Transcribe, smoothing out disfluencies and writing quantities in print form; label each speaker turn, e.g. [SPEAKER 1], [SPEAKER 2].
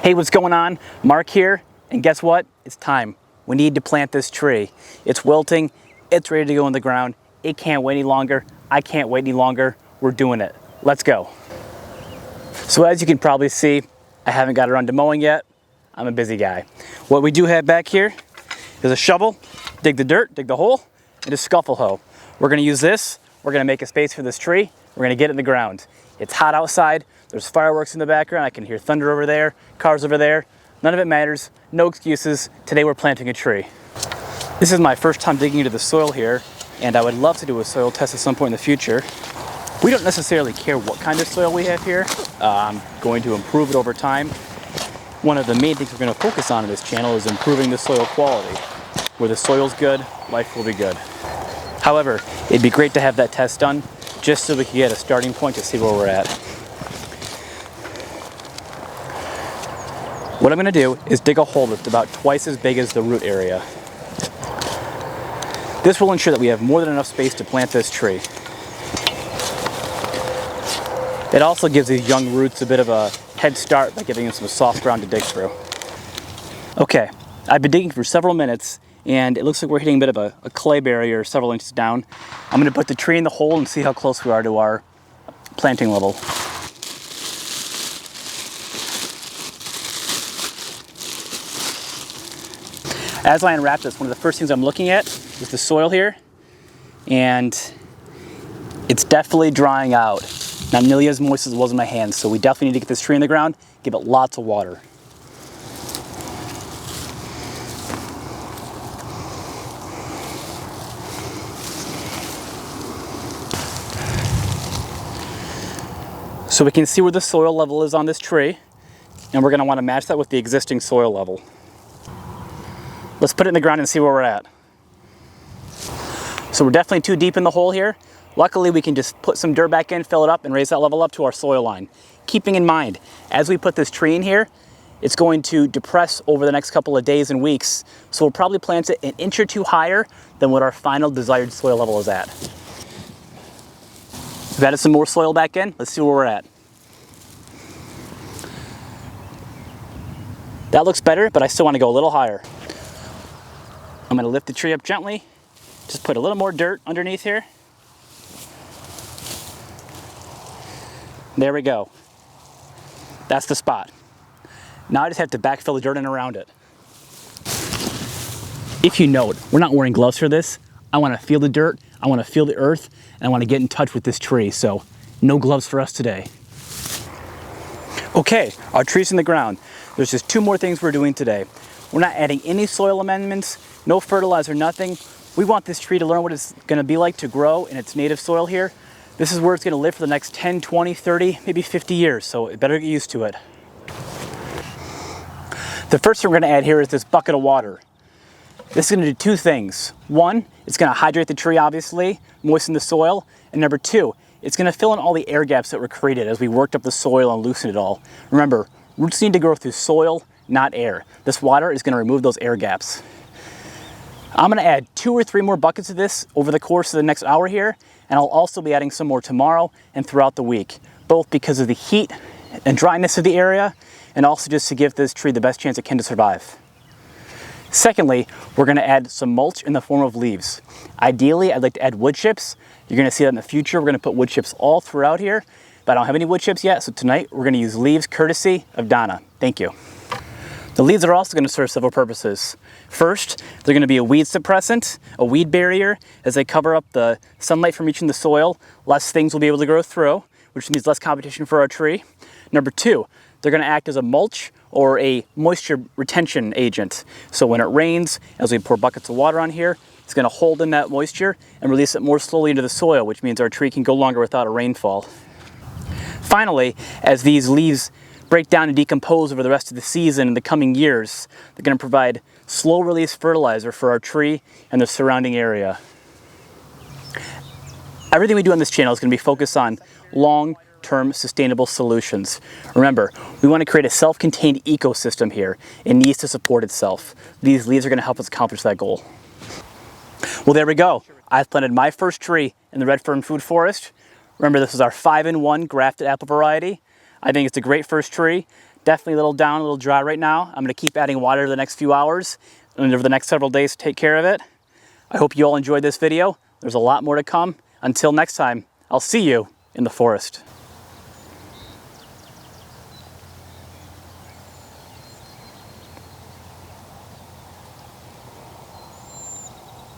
[SPEAKER 1] Hey, what's going on? Mark here, and guess what? It's time. We need to plant this tree. It's wilting, it's ready to go in the ground. It can't wait any longer. I can't wait any longer. We're doing it. Let's go. So as you can probably see, I haven't got around to mowing yet. I'm a busy guy. What we do have back here is a shovel, dig the dirt, dig the hole, and a scuffle hoe. We're gonna use this. We're gonna make a space for this tree. We're gonna get it in the ground. It's hot outside. There's fireworks in the background. I can hear thunder over there, cars over there. None of it matters. No excuses. Today we're planting a tree. This is my first time digging into the soil here, and I would love to do a soil test at some point in the future. We don't necessarily care what kind of soil we have here. I'm going to improve it over time. One of the main things we're going to focus on in this channel is improving the soil quality. Where the soil's good, life will be good. However, it'd be great to have that test done just so we can get a starting point to see where we're at. What I'm going to do is dig a hole that's about twice as big as the root area. This will ensure that we have more than enough space to plant this tree. It also gives these young roots a bit of a head start by giving them some soft ground to dig through. Okay, I've been digging for several minutes and it looks like we're hitting a bit of a clay barrier several inches down. I'm going to put the tree in the hole and see how close we are to our planting level. As I unwrap this, one of the first things I'm looking at is the soil here, and it's definitely drying out. Not nearly as moist as it was in my hands, so we definitely need to get this tree in the ground, give it lots of water. So we can see where the soil level is on this tree, and we're going to want to match that with the existing soil level. Let's put it in the ground and see where we're at. So we're definitely too deep in the hole here. Luckily, we can just put some dirt back in, fill it up, and raise that level up to our soil line. Keeping in mind, as we put this tree in here, it's going to depress over the next couple of days and weeks, so we'll probably plant it an inch or two higher than what our final desired soil level is at. We've added some more soil back in. Let's see where we're at. That looks better, but I still want to go a little higher. I'm going to lift the tree up gently, just put a little more dirt underneath here. There we go. That's the spot. Now I just have to backfill the dirt in around it. If you note, we're not wearing gloves for this. I want to feel the dirt, I want to feel the earth, and I want to get in touch with this tree, so no gloves for us today. Okay, our tree's in the ground. There's just two more things we're doing today. We're not adding any soil amendments, no fertilizer, nothing. We want this tree to learn what it's going to be like to grow in its native soil here. This is where it's going to live for the next 10, 20, 30, maybe 50 years, so it better get used to it. The first thing we're going to add here is this bucket of water. This is going to do two things. One, it's going to hydrate the tree, obviously, moisten the soil. And number two, it's going to fill in all the air gaps that were created as we worked up the soil and loosened it all. Remember, roots need to grow through soil, not air. This water is going to remove those air gaps. I'm going to add 2 or 3 more buckets of this over the course of the next hour here, and I'll also be adding some more tomorrow and throughout the week, both because of the heat and dryness of the area, and also just to give this tree the best chance it can to survive. Secondly, we're going to add some mulch in the form of leaves. Ideally, I'd like to add wood chips. You're going to see that in the future. We're going to put wood chips all throughout here, but I don't have any wood chips yet, so tonight we're going to use leaves courtesy of Donna. Thank you. The leaves are also going to serve several purposes. First, they're going to be a weed suppressant, a weed barrier. As they cover up the sunlight from reaching the soil, less things will be able to grow through, which means less competition for our tree. Number two, they're going to act as a mulch or a moisture retention agent. So when it rains, as we pour buckets of water on here, it's going to hold in that moisture and release it more slowly into the soil, which means our tree can go longer without a rainfall. Finally, as these leaves break down and decompose over the rest of the season in the coming years, they're going to provide slow release fertilizer for our tree and the surrounding area. Everything we do on this channel is going to be focused on long-term sustainable solutions. Remember, we want to create a self-contained ecosystem here. It needs to support itself. These leaves are going to help us accomplish that goal. Well, there we go. I've planted my first tree in the Redfern Food Forest. Remember, this is our 5-in-1 grafted apple variety. I think it's a great first tree. Definitely a little down, a little dry right now. I'm gonna keep adding water the next few hours and over the next several days to take care of it. I hope you all enjoyed this video. There's a lot more to come. Until next time, I'll see you in the forest.